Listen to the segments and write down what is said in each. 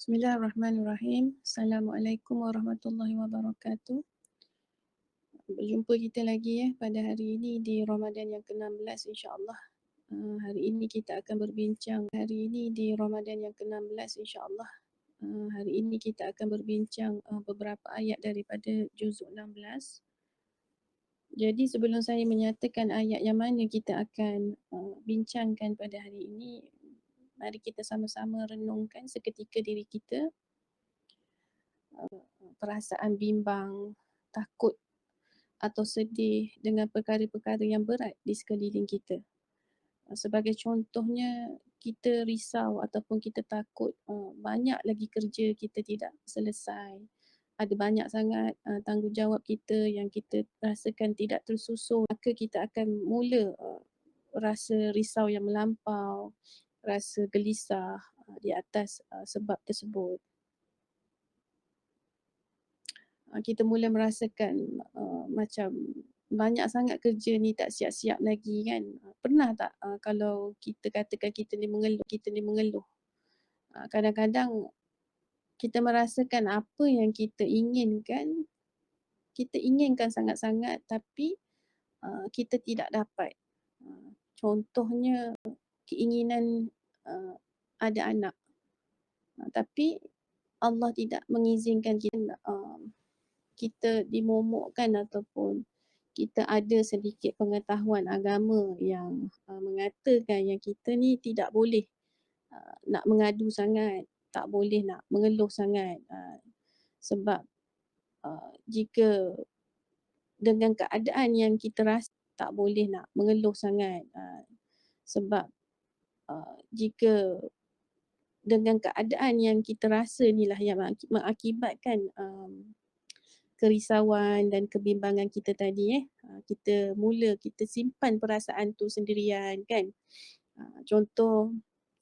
Bismillahirrahmanirrahim. Assalamualaikum warahmatullahi wabarakatuh. Berjumpa kita lagi pada hari ini di Ramadan yang ke-16 insya-Allah. Hari ini kita akan berbincang yang ke-16 insya-Allah. Hari ini kita akan berbincang beberapa ayat daripada juzuk 16. Jadi sebelum saya menyatakan ayat yang mana kita akan bincangkan pada hari ini, mari kita sama-sama renungkan seketika diri kita. Perasaan bimbang, takut atau sedih dengan perkara-perkara yang berat di sekeliling kita. Sebagai contohnya, kita risau ataupun kita takut banyak lagi kerja kita tidak selesai. Ada banyak sangat tanggungjawab kita yang kita rasakan tidak tersusun. Maka kita akan mula rasa risau yang melampau, rasa gelisah di atas sebab tersebut. Kita mula merasakan macam banyak sangat kerja ni tak siap-siap lagi kan. Pernah tak kalau kita katakan kita ni mengeluh. Kadang-kadang kita merasakan apa yang kita inginkan sangat-sangat tapi kita tidak dapat. Contohnya keinginan ada anak. Tapi Allah tidak mengizinkan kita dimomokkan ataupun kita ada sedikit pengetahuan agama yang mengatakan yang kita ni tidak boleh nak mengadu sangat, tak boleh nak mengeluh sangat sebab jika dengan keadaan yang kita rasa tak boleh nak mengeluh sangat sebab jika dengan keadaan yang kita rasa inilah yang mengakibatkan kerisauan dan kebimbangan kita tadi kita simpan perasaan tu sendirian kan. Contoh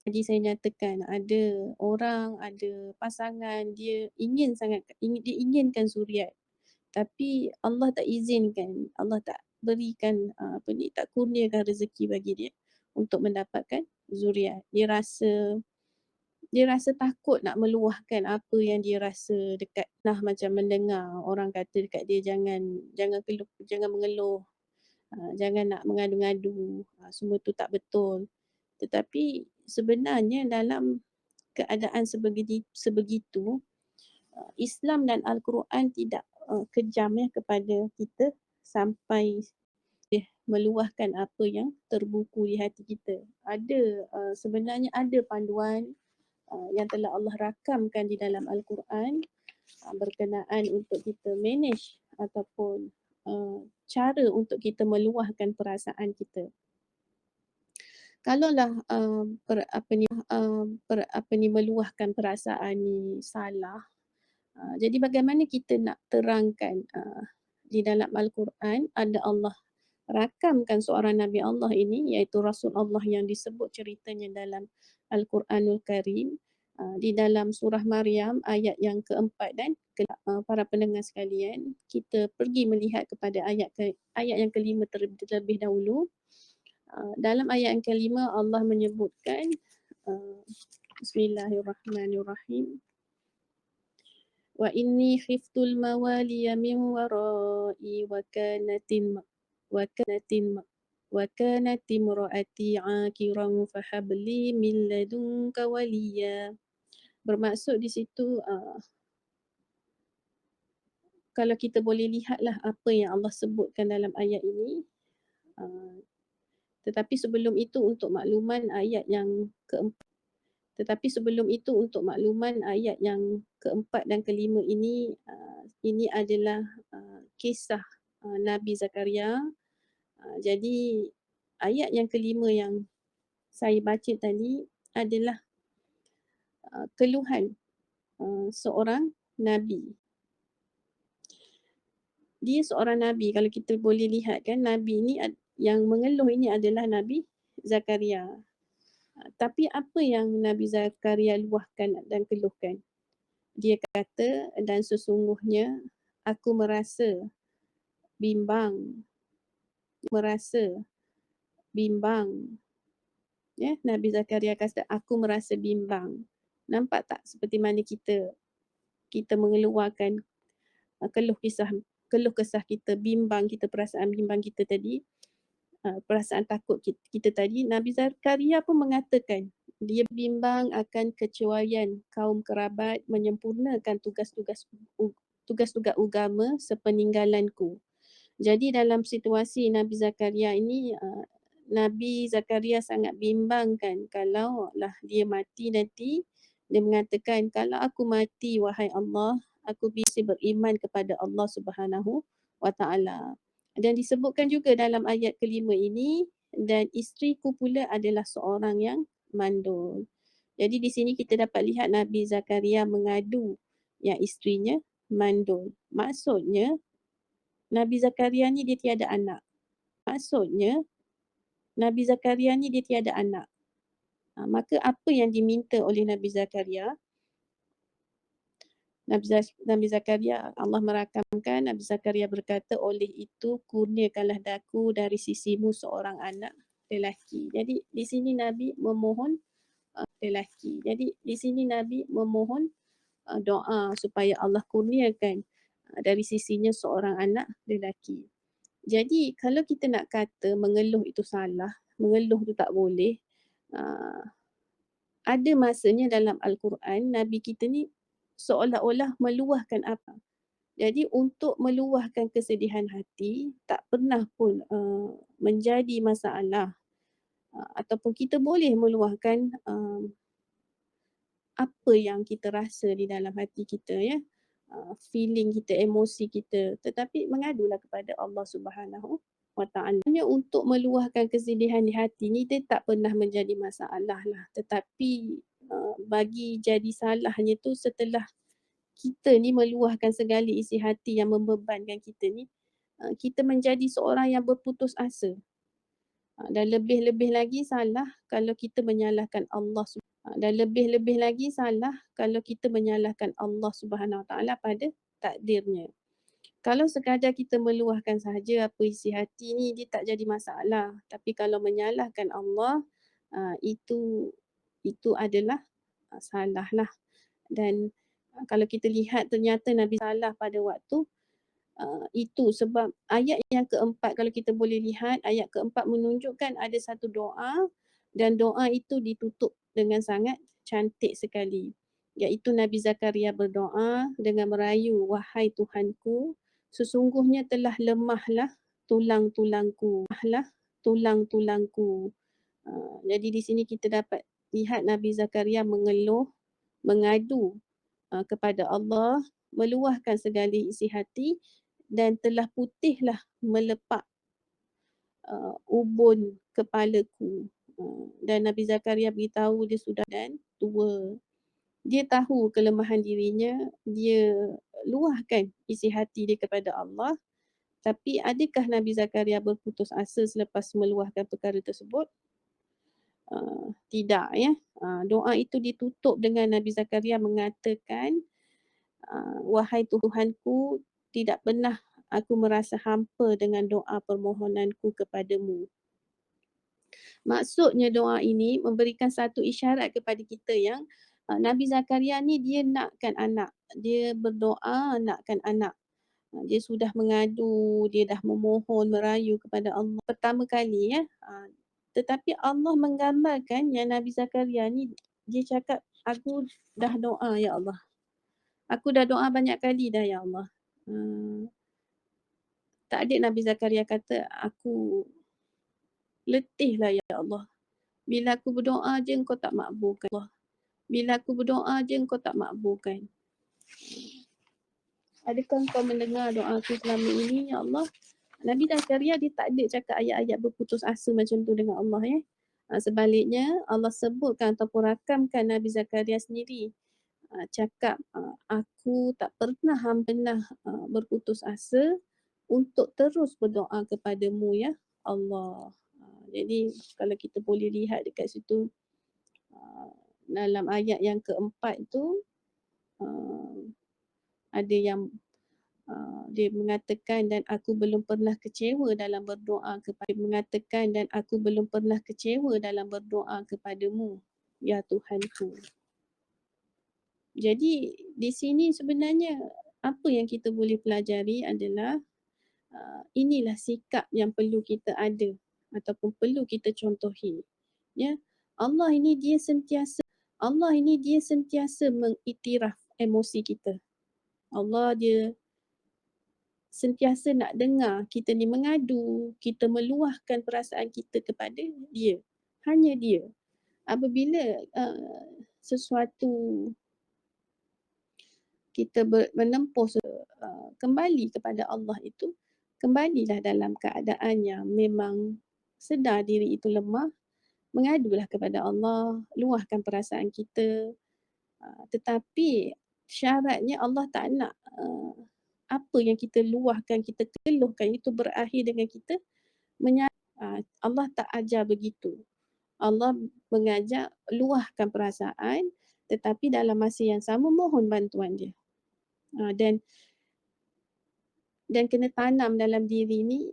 tadi saya nyatakan ada orang, ada pasangan dia inginkan zuriat tapi Allah tak izinkan, Allah tak berikan tak kurniakan rezeki bagi dia untuk mendapatkan zuriat. Dia rasa takut nak meluahkan apa yang dia rasa dekat macam mendengar orang kata dekat dia jangan mengeluh, jangan nak mengadu-ngadu, semua tu tak betul. Tetapi sebenarnya dalam keadaan sebegitu Islam dan Al-Quran tidak kejam kepada kita sampai meluahkan apa yang terbuku di hati kita. Sebenarnya ada panduan yang telah Allah rakamkan di dalam Al-Quran berkenaan untuk kita manage ataupun cara untuk kita meluahkan perasaan kita. Kalaulah meluahkan perasaan ni salah, jadi bagaimana kita nak terangkan di dalam Al-Quran ada Allah rakamkan seorang Nabi Allah ini iaitu Rasul Allah yang disebut ceritanya dalam Al-Quranul Karim di dalam surah Maryam ayat yang keempat dan para pendengar sekalian, kita pergi melihat kepada ayat yang kelima terlebih dahulu. Dalam ayat yang kelima Allah menyebutkan Bismillahirrahmanirrahim. Wa inni khiftul mawaliya min warai wa kanat imraati aqiran fahabli min ladunka waliya. Bermaksud di situ kalau kita boleh lihatlah apa yang Allah sebutkan dalam ayat ini. Tetapi sebelum itu untuk makluman ayat yang keempat dan kelima ini adalah kisah Nabi Zakaria. Jadi ayat yang kelima yang saya baca tadi adalah keluhan seorang Nabi. Dia seorang Nabi, kalau kita boleh lihat kan, Nabi ini yang mengeluh ini adalah Nabi Zakaria. Tapi apa yang Nabi Zakaria luahkan dan keluhkan? Dia kata, dan sesungguhnya aku merasa bimbang. Ya, Nabi Zakaria kata, aku merasa bimbang. Nampak tak seperti mana kita mengeluarkan keluh kesah kita, bimbang kita, perasaan bimbang kita tadi, perasaan takut kita tadi. Nabi Zakaria pun mengatakan dia bimbang akan kecuaian kaum kerabat menyempurnakan tugas-tugas agama sepeninggalanku. Jadi dalam situasi Nabi Zakaria ini, Nabi Zakaria sangat bimbang kan kalau lah dia mati nanti. Dia mengatakan, kalau aku mati wahai Allah, aku bisa beriman kepada Allah Subhanahu wa Ta'ala. Dan disebutkan juga dalam ayat kelima ini, dan isteriku pula adalah seorang yang mandul. Jadi di sini kita dapat lihat Nabi Zakaria mengadu yang isterinya mandul. Maksudnya Nabi Zakaria ni dia tiada anak. Maksudnya Nabi Zakaria ni dia tiada anak. Maka apa yang diminta oleh Nabi Zakaria? Nabi Zakaria, Allah merakamkan, Nabi Zakaria berkata, oleh itu kurniakanlah daku dari sisimu seorang anak lelaki. Jadi di sini Nabi memohon lelaki. Jadi di sini Nabi memohon doa supaya Allah kurniakan dari sisinya seorang anak lelaki. Jadi kalau kita nak kata mengeluh itu salah, mengeluh itu tak boleh, ada masanya dalam Al-Quran Nabi kita ni seolah-olah meluahkan apa. Jadi untuk meluahkan kesedihan hati tak pernah pun menjadi masalah, ataupun kita boleh meluahkan apa yang kita rasa di dalam hati kita, ya, feeling kita, emosi kita, tetapi mengadulah kepada Allah Subhanahu wa Ta'ala. Hanya untuk meluahkan kesedihan di hati ni dia tak pernah menjadi masalah lah, tetapi bagi jadi salahnya tu setelah kita ni meluahkan segala isi hati yang membebankan kita ni, kita menjadi seorang yang berputus asa. Dan lebih-lebih lagi salah kalau kita menyalahkan Allah. Dan lebih-lebih lagi salah kalau kita menyalahkan Allah Subhanahu Wa Taala pada takdirnya. Kalau sekadar kita meluahkan sahaja apa isi hati ni, dia tak jadi masalah. Tapi kalau menyalahkan Allah, itu adalah salah lah. Dan kalau kita lihat ternyata Nabi salah pada waktu itu, sebab ayat yang keempat, kalau kita boleh lihat, ayat keempat menunjukkan ada satu doa dan doa itu ditutup dengan sangat cantik sekali. Iaitu Nabi Zakaria berdoa dengan merayu, wahai Tuhanku, sesungguhnya telah lemahlah tulang-tulangku. Tulang-tulangku. Jadi di sini kita dapat lihat Nabi Zakaria mengeluh, mengadu kepada Allah, meluahkan segala isi hati dan telah putihlah melepak ubun kepalaku. Dan Nabi Zakaria beritahu dia sudah dan tua. Dia tahu kelemahan dirinya, dia luahkan isi hati dia kepada Allah. Tapi adakah Nabi Zakaria berputus asa selepas meluahkan perkara tersebut? Tidak, ya. Doa itu ditutup dengan Nabi Zakaria mengatakan, wahai Tuhanku, tidak pernah aku merasa hampa dengan doa permohonanku kepadamu. Maksudnya doa ini memberikan satu isyarat kepada kita yang Nabi Zakaria ni dia nakkan anak. Dia berdoa nakkan anak. Dia sudah mengadu, dia dah memohon, merayu kepada Allah pertama kali, ya. Tetapi Allah menggambarkan yang Nabi Zakaria ni, dia cakap, aku dah doa ya Allah. Aku dah doa banyak kali dah ya Allah. Tak ada Nabi Zakaria kata, aku letih lah ya Allah. Bila aku berdoa je engkau tak makbulkan Allah. Bila aku berdoa je engkau tak makbulkan. Adakah engkau mendengar doa aku selama ini ya Allah? Nabi Zakaria dia tak ada cakap ayat-ayat berputus asa macam tu dengan Allah, ya. Sebaliknya Allah sebutkan ataupun rakamkan Nabi Zakaria sendiri. Cakap, aku tak pernah berputus asa untuk terus berdoa kepadamu ya Allah. Jadi kalau kita boleh lihat dekat situ, dalam ayat yang keempat tu ada yang dia mengatakan, dan aku belum pernah kecewa dalam berdoa kepadamu ya Tuhanku. Jadi di sini sebenarnya apa yang kita boleh pelajari adalah inilah sikap yang perlu kita ada ataupun perlu kita contohi. Ya, Allah ini dia sentiasa mengiktiraf emosi kita. Allah dia sentiasa nak dengar kita ni mengadu, kita meluahkan perasaan kita kepada dia. Hanya dia. Apabila sesuatu kita menempuh kembali kepada Allah itu, kembalilah dalam keadaan yang memang sedar diri itu lemah, mengadulah kepada Allah, luahkan perasaan kita. Tetapi syaratnya Allah tak nak apa yang kita luahkan, kita keluhkan itu berakhir dengan kita Allah tak ajar begitu. Allah mengajak luahkan perasaan tetapi dalam masa yang sama mohon bantuan dia. Dan kena tanam dalam diri ni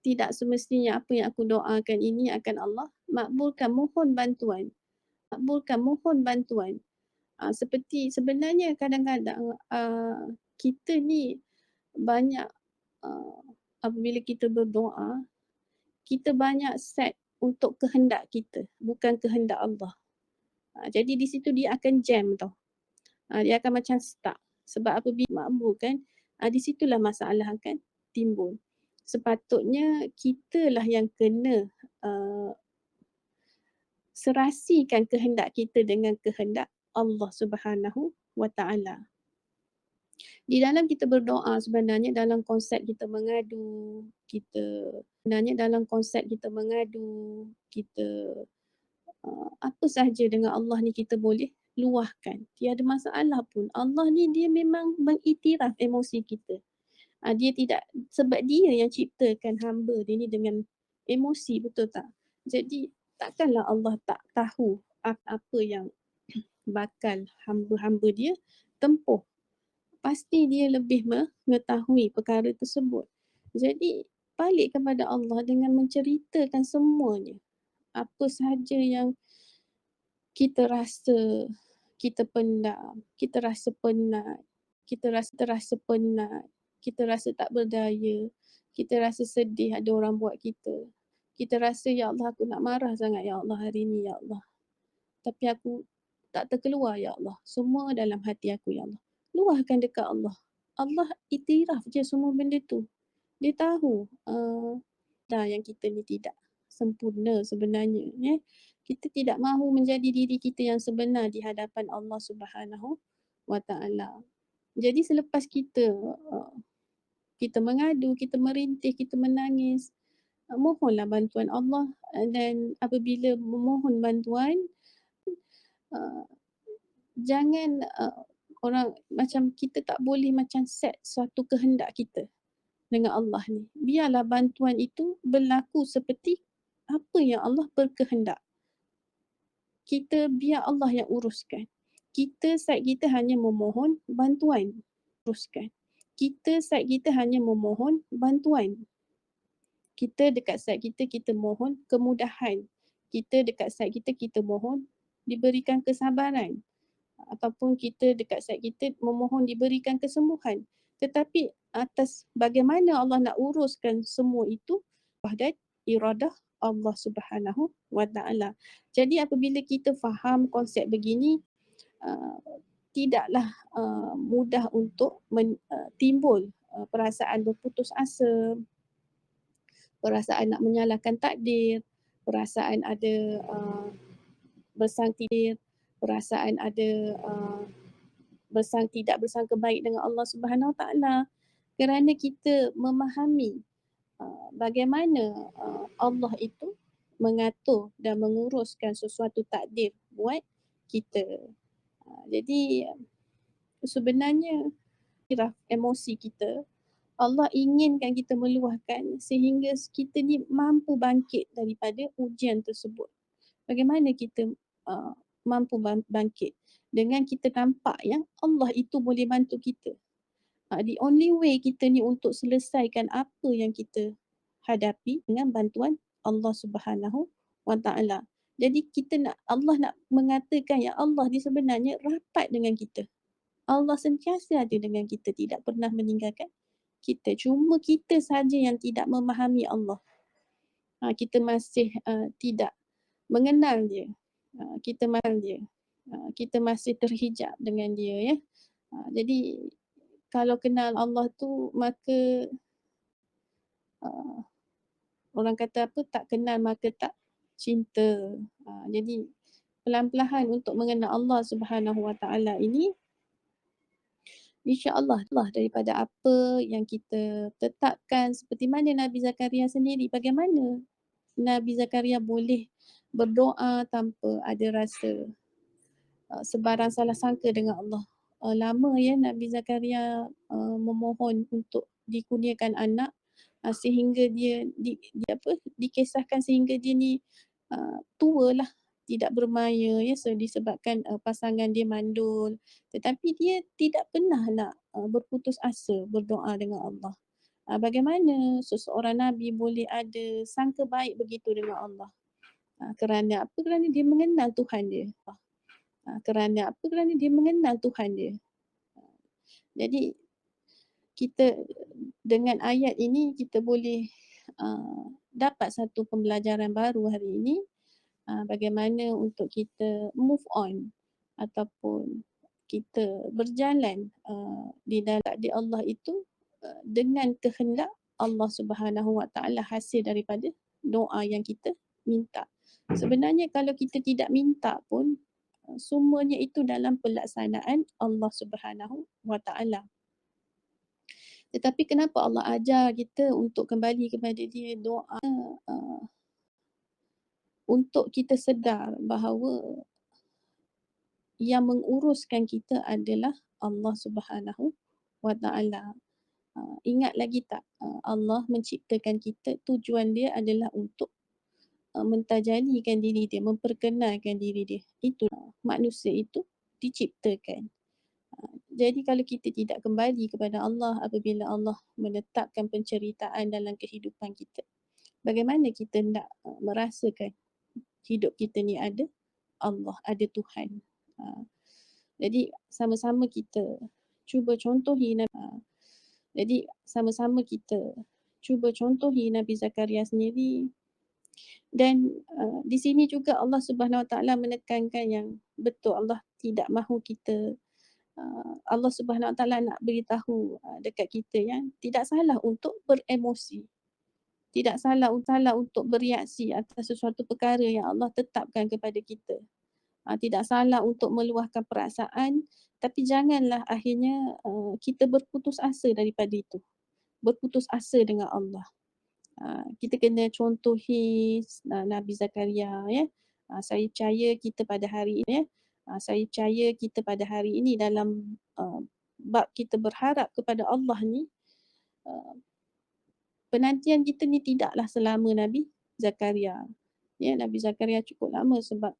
tidak semestinya apa yang aku doakan ini akan Allah makbulkan, mohon bantuan. Seperti sebenarnya kadang-kadang kita ni banyak apabila kita berdoa, kita banyak set untuk kehendak kita, bukan kehendak Allah. Jadi di situ dia akan jam tau. Dia akan macam stuck. Sebab apabila makbul kan, di situlah masalah akan timbul. Sepatutnya kitalah yang kena serasikan kehendak kita dengan kehendak Allah Subhanahu wa Ta'ala. Di dalam kita berdoa sebenarnya dalam konsep kita mengadu, kita apa sahaja dengan Allah ni kita boleh luahkan. Tiada masalah pun. Allah ni dia memang mengiktiraf emosi kita. Dia tidak, sebab dia yang ciptakan hamba dia ni dengan emosi, betul tak? Jadi takkanlah Allah tak tahu apa yang bakal hamba-hamba dia tempuh. Pasti dia lebih mengetahui perkara tersebut. Jadi balik kepada Allah dengan menceritakan semuanya. Apa sahaja yang kita rasa kita pendam, kita rasa penat, kita rasa tak berdaya, kita rasa sedih ada orang buat kita. Kita rasa, ya Allah aku nak marah sangat ya Allah hari ni ya Allah. Tapi aku tak terkeluar ya Allah. Semua dalam hati aku ya Allah. Luahkan dekat Allah. Allah iktiraf je semua benda tu. Dia tahu yang kita ni tidak sempurna sebenarnya. Kita tidak mahu menjadi diri kita yang sebenar di hadapan Allah Subhanahu wa Ta'ala. Jadi selepas kita mengadu, kita merintih, kita menangis, mohonlah bantuan Allah. Dan apabila memohon bantuan, jangan orang macam kita tak boleh macam set suatu kehendak kita dengan Allah ni. Biarlah bantuan itu berlaku seperti apa yang Allah berkehendak. Kita biar Allah yang uruskan. Kita side kita hanya memohon bantuan. Kita side kita hanya memohon bantuan. Kita dekat side kita, kita mohon kemudahan. Kita dekat side kita, kita mohon diberikan kesabaran. Ataupun kita dekat side kita memohon diberikan kesembuhan. Tetapi atas bagaimana Allah nak uruskan semua itu, dan iradah Allah Subhanahu wa Ta'ala. Jadi apabila kita faham konsep begini, tidaklah mudah untuk timbul perasaan berputus asa, perasaan nak menyalahkan takdir, perasaan ada perasaan ada tidak bersangka baik dengan Allah Subhanahu Wa Taala, kerana kita memahami bagaimana Allah itu mengatur dan menguruskan sesuatu takdir buat kita. Jadi sebenarnya emosi kita, Allah inginkan kita meluahkan sehingga kita ni mampu bangkit daripada ujian tersebut. Bagaimana kita mampu bangkit? Dengan kita nampak yang Allah itu boleh bantu kita. The only way kita ni untuk selesaikan apa yang kita hadapi dengan bantuan Allah Subhanahu wa Ta'ala. Jadi Allah nak mengatakan yang Allah ni sebenarnya rapat dengan kita. Allah sentiasa ada dengan kita, tidak pernah meninggalkan kita. Cuma kita saja yang tidak memahami Allah. Kita masih tidak mengenal dia. Kita masih terhijab dengan dia, ya. Jadi kalau kenal Allah tu, maka orang kata apa, tak kenal maka tak cinta. Jadi pelan-pelan untuk mengenal Allah Subhanahu Wa Taala ini, insya-Allah lah daripada apa yang kita tetapkan, seperti mana Nabi Zakaria sendiri, bagaimana Nabi Zakaria boleh berdoa tanpa ada rasa sebarang salah sangka dengan Allah. Lama ya Nabi Zakaria memohon untuk dikurniakan anak, sehingga dia dikisahkan sehingga dia ni tua lah, tidak bermaya, ya, disebabkan pasangan dia mandul, tetapi dia tidak pernah nak berputus asa berdoa dengan Allah. Bagaimana seseorang Nabi boleh ada sangka baik begitu dengan Allah? Kerana apa? Kerana dia mengenal Tuhan dia. Kerana apa? Kerana dia mengenal Tuhan dia. Jadi kita dengan ayat ini kita boleh dapat satu pembelajaran baru hari ini, bagaimana untuk kita move on ataupun kita berjalan di dalam di Allah itu dengan kehendak Allah Subhanahu Wa Taala, hasil daripada doa yang kita minta. Sebenarnya kalau kita tidak minta pun, semuanya itu dalam pelaksanaan Allah Subhanahu Wa Taala. Tetapi kenapa Allah ajar kita untuk kembali kepada dia, doa untuk kita sedar bahawa yang menguruskan kita adalah Allah Subhanahu Wa Taala. Ingat lagi tak, Allah menciptakan kita, tujuan dia adalah untuk mentajalikan diri dia, memperkenalkan diri dia. Itu manusia itu diciptakan. Jadi kalau kita tidak kembali kepada Allah apabila Allah menetapkan penceritaan dalam kehidupan kita, bagaimana kita nak merasakan hidup kita ni ada Allah, ada Tuhan. Jadi sama-sama kita cuba contohi Nabi Zakaria sendiri. Dan di sini juga Allah Subhanahu Wa Taala menekankan yang betul, Allah tidak mahu kita, Allah Subhanahu Wa Taala nak beritahu dekat kita yang tidak salah untuk beremosi. Tidak salah untuk bereaksi atas sesuatu perkara yang Allah tetapkan kepada kita. Tidak salah untuk meluahkan perasaan, tapi janganlah akhirnya kita berputus asa daripada itu. Berputus asa dengan Allah. Kita kena contohi Nabi Zakaria, ya. Saya percaya kita pada hari ini, dalam bab kita berharap kepada Allah ni, penantian kita ni tidaklah selama Nabi Zakaria. Ya, Nabi Zakaria cukup lama sebab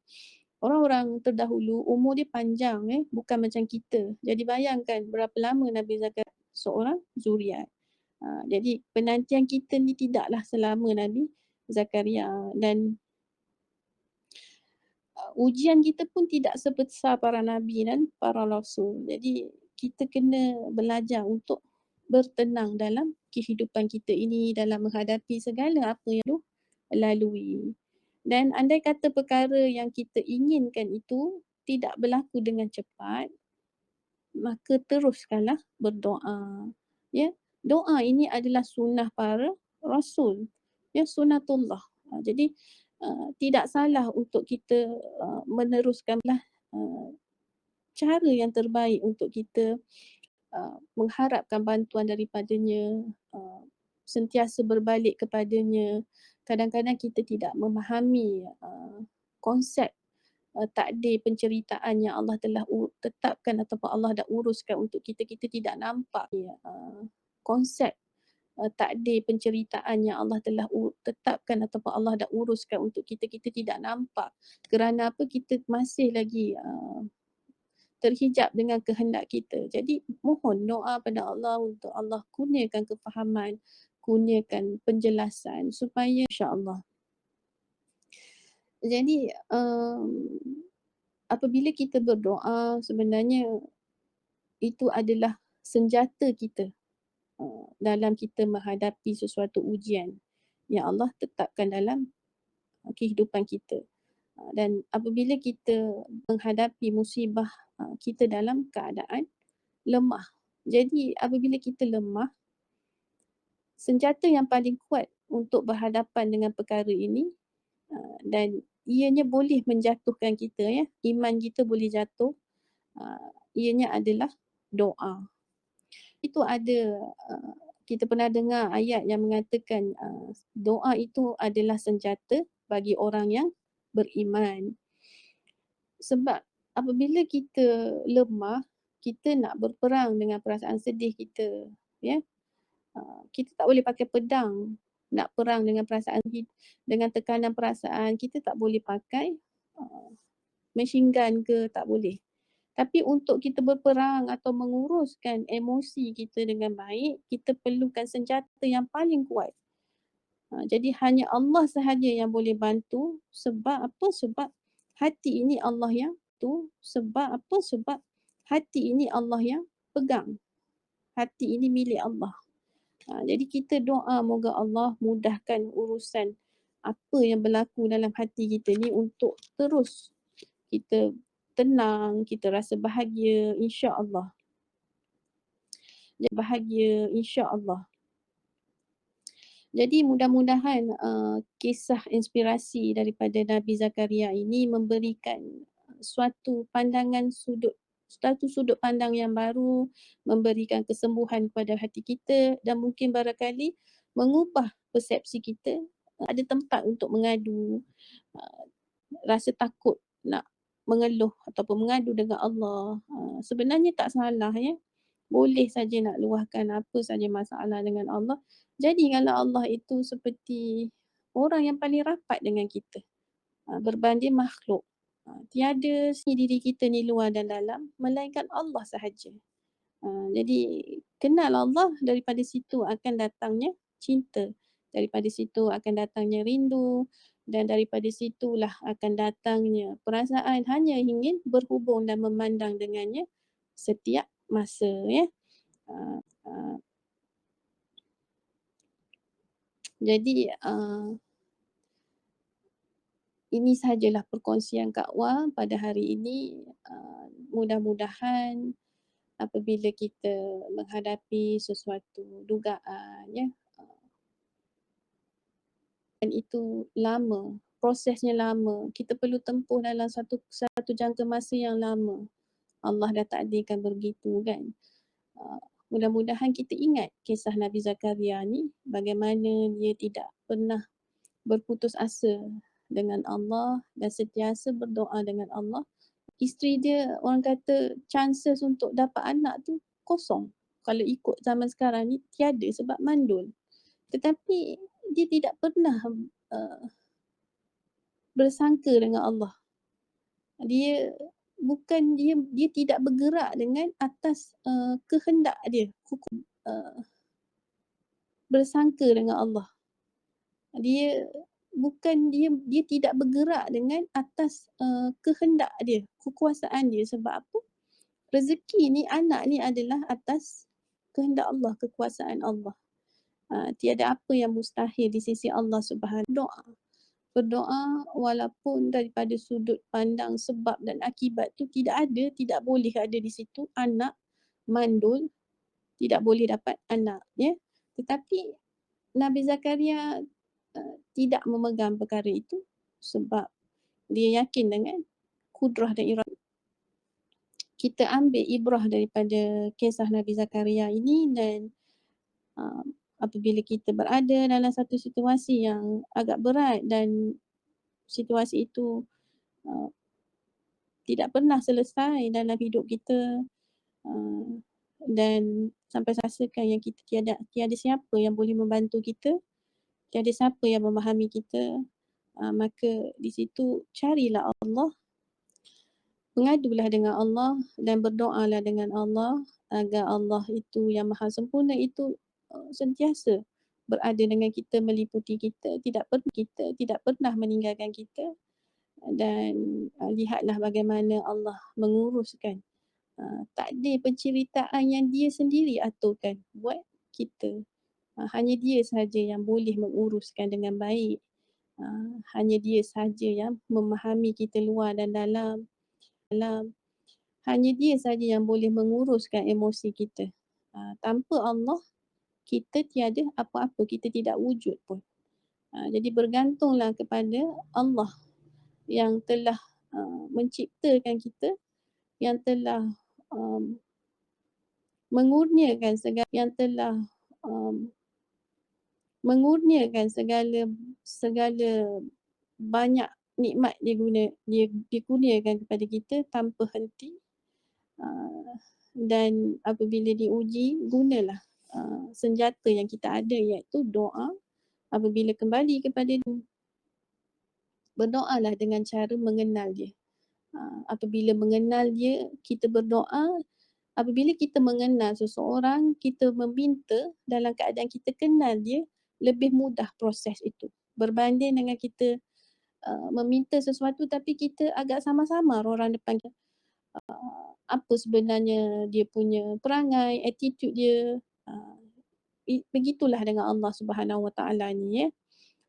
orang-orang terdahulu umur dia panjang, bukan macam kita. Jadi bayangkan berapa lama Nabi Zakaria seorang zuriat. Jadi penantian kita ni tidaklah selama Nabi Zakaria, dan ujian kita pun tidak sebesar para nabi dan para rasul. Jadi kita kena belajar untuk bertenang dalam kehidupan kita ini, dalam menghadapi segala apa yang lalui. Dan andai kata perkara yang kita inginkan itu tidak berlaku dengan cepat, maka teruskanlah berdoa. Ya, doa ini adalah sunnah para rasul. Ya, sunnatullah. Jadi tidak salah untuk kita meneruskanlah cara yang terbaik untuk kita mengharapkan bantuan daripadanya, sentiasa berbalik kepadanya. Kadang-kadang kita tidak memahami konsep takdir penceritaan yang Allah telah tetapkan ataupun Allah dah uruskan untuk kita. Kita tidak nampak konsep takdir penceritaan yang Allah telah tetapkan ataupun Allah dah uruskan untuk kita. Kita tidak nampak. Kerana apa? Kita masih lagi terhijab dengan kehendak kita. Jadi mohon doa pada Allah untuk Allah kurniakan kefahaman, kurniakan penjelasan supaya insya-Allah Jadi, apabila kita berdoa sebenarnya itu adalah senjata kita, dalam kita menghadapi sesuatu ujian yang Allah tetapkan dalam kehidupan kita. Dan apabila kita menghadapi musibah, kita dalam keadaan lemah. Jadi apabila kita lemah, senjata yang paling kuat untuk berhadapan dengan perkara ini, dan ianya boleh menjatuhkan kita ya, iman kita boleh jatuh, ianya adalah doa. Itu ada, kita pernah dengar ayat yang mengatakan, doa itu adalah senjata bagi orang yang beriman. Sebab apabila kita lemah, kita nak berperang dengan perasaan sedih kita, ya. Kita tak boleh pakai pedang nak perang dengan perasaan dengan tekanan perasaan, kita tak boleh pakai machine gun ke, tak boleh. Tapi untuk kita berperang atau menguruskan emosi kita dengan baik, kita perlukan senjata yang paling kuat. Jadi hanya Allah sahaja yang boleh bantu. Sebab apa? Sebab hati ini Allah yang tu. Sebab apa? Sebab hati ini Allah yang pegang. Hati ini milik Allah. Jadi kita doa moga Allah mudahkan urusan apa yang berlaku dalam hati kita ni untuk terus kita tenang, kita rasa bahagia insya-Allah. Bahagia insya-Allah. Jadi mudah-mudahan kisah inspirasi daripada Nabi Zakaria ini memberikan suatu sudut pandang yang baru, memberikan kesembuhan kepada hati kita dan mungkin barangkali mengubah persepsi kita. Ada tempat untuk mengadu, rasa takut nak mengeluh ataupun mengadu dengan Allah. Sebenarnya tak salah ya. Boleh saja nak luahkan apa saja masalah dengan Allah. Jadi kalau Allah itu seperti orang yang paling rapat dengan kita, berbanding makhluk. Tiada diri kita ni luar dan dalam, melainkan Allah sahaja. Jadi kenal Allah, daripada situ akan datangnya cinta. Daripada situ akan datangnya rindu dan daripada situlah akan datangnya perasaan hanya ingin berhubung dan memandang dengannya setiap masa ya. Jadi ini sahajalah perkongsian Kak Wah pada hari ini. Mudah-mudahan apabila kita menghadapi sesuatu dugaan ya, dan itu lama, prosesnya lama, kita perlu tempuh dalam satu jangka masa yang lama. Allah dah takdirkan begitu kan. Mudah-mudahan kita ingat kisah Nabi Zakaria ni, bagaimana dia tidak pernah berputus asa dengan Allah dan sentiasa berdoa dengan Allah. Isteri dia, orang kata chances untuk dapat anak tu kosong. Kalau ikut zaman sekarang ni tiada sebab mandul. Tetapi dia tidak pernah bersangka dengan Allah. Dia dia tidak bergerak dengan atas kehendak dia. Bersangka dengan Allah. Dia dia tidak bergerak dengan atas kehendak dia, kekuasaan dia. Sebab apa? Rezeki ni, anak ni adalah atas kehendak Allah, kekuasaan Allah. Tiada apa yang mustahil di sisi Allah Subhanahu. Berdoa walaupun daripada sudut pandang sebab dan akibat tu tidak boleh ada di situ anak mandul, tidak boleh dapat anak ya. Tetapi Nabi Zakaria tidak memegang perkara itu sebab dia yakin dengan kudrah dan iradah. Kita ambil ibrah daripada kisah Nabi Zakaria ini dan apabila kita berada dalam satu situasi yang agak berat dan situasi itu tidak pernah selesai dalam hidup kita, dan sampai rasakan yang kita tiada siapa yang boleh membantu kita, tiada siapa yang memahami kita, maka di situ carilah Allah, mengadulah dengan Allah dan berdoalah dengan Allah agar Allah itu yang maha sempurna itu sentiasa berada dengan kita, meliputi kita, tidak pernah meninggalkan kita. dan lihatlah bagaimana Allah menguruskan takdir penceritaan yang dia sendiri aturkan buat kita. Hanya dia sahaja yang boleh menguruskan dengan baik. Hanya dia sahaja yang memahami kita luar dan dalam. Hanya dia sahaja yang boleh menguruskan emosi kita. Tanpa Allah, kita tiada apa-apa, kita tidak wujud pun. Jadi bergantunglah kepada Allah yang telah menciptakan kita, yang telah mengurniakan segala banyak nikmat dia kurniakan kepada kita tanpa henti. Dan apabila diuji, gunalah senjata yang kita ada, iaitu doa. Apabila kembali kepada dia, berdoalah dengan cara mengenal dia. Apabila mengenal dia, kita berdoa. Apabila kita mengenal seseorang, kita meminta dalam keadaan kita kenal dia, lebih mudah proses itu. Berbanding dengan kita meminta sesuatu tapi kita agak samar-samar orang depan kita. Apa sebenarnya dia punya perangai, attitude dia. Begitulah dengan Allah Subhanahu Wa Taala ni, ya.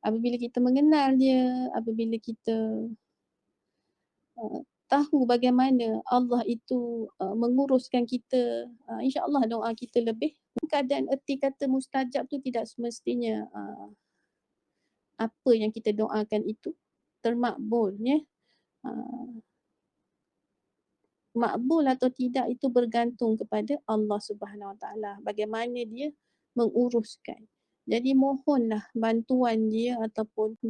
Apabila kita mengenal dia, apabila kita tahu bagaimana Allah itu menguruskan kita, insya-Allah doa kita lebih. Keadaan erti kata mustajab tu tidak semestinya apa yang kita doakan itu termakbul, ya. Makbul atau tidak itu bergantung kepada Allah Subhanahu Wa Taala, bagaimana dia menguruskan. Jadi mohonlah bantuan dia ataupun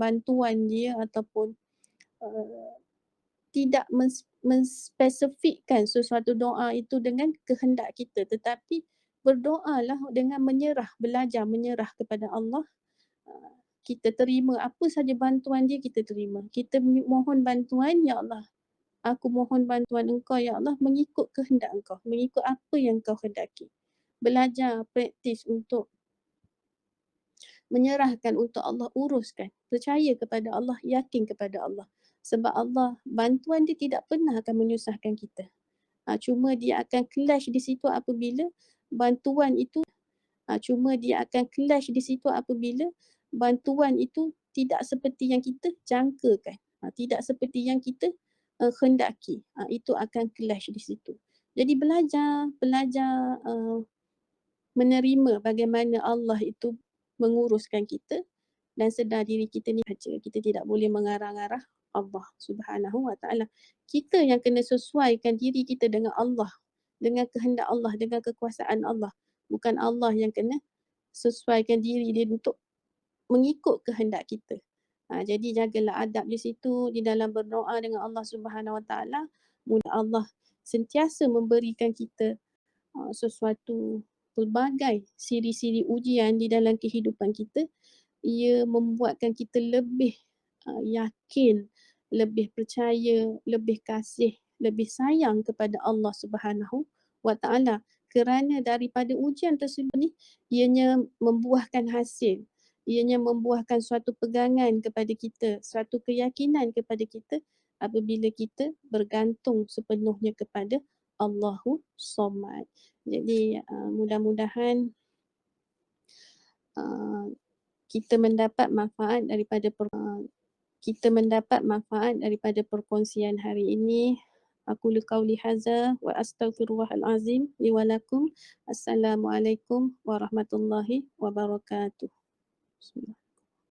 tidak menspesifikkan sesuatu doa itu dengan kehendak kita, tetapi berdoalah dengan menyerah, belajar menyerah kepada Allah. Kita terima apa saja bantuan dia, kita terima. Kita mohon bantuan, ya Allah, aku mohon bantuan engkau, ya Allah, mengikut kehendak engkau, mengikut apa yang engkau hendaki. Belajar, praktis untuk menyerahkan untuk Allah uruskan. Percaya kepada Allah, yakin kepada Allah. Sebab Allah, bantuan dia tidak pernah akan menyusahkan kita. Cuma dia akan clash di situ apabila bantuan itu tidak seperti yang kita jangkakan. Tidak seperti yang kita hendaki. Itu akan clash di situ. Jadi belajar menerima bagaimana Allah itu menguruskan kita dan sedar diri kita ni saja. Kita tidak boleh mengarah-arah Allah Subhanahu Wa Taala. Kita yang kena sesuaikan diri kita dengan Allah, dengan kehendak Allah, dengan kekuasaan Allah. Bukan Allah yang kena sesuaikan diri dia untuk mengikut kehendak kita. Jadi jagalah adab di situ, di dalam berdoa dengan Allah Subhanahu Wa Taala. Mudah Allah sentiasa memberikan kita sesuatu pelbagai siri-siri ujian di dalam kehidupan kita. Ia membuatkan kita lebih yakin, lebih percaya, lebih kasih, lebih sayang kepada Allah Subhanahu Wa Taala. Kerana daripada ujian tersebut ni, ianya membuahkan hasil. Ianya membuahkan suatu pegangan kepada kita, suatu keyakinan kepada kita apabila kita bergantung sepenuhnya kepada Allahu Samad. Jadi mudah-mudahan kita mendapat manfaat daripada perkongsian hari ini. Aku qauli hadza wa astaghfirullahal azim li wa lakum. Assalamualaikum warahmatullahi wabarakatuh. Bismillah.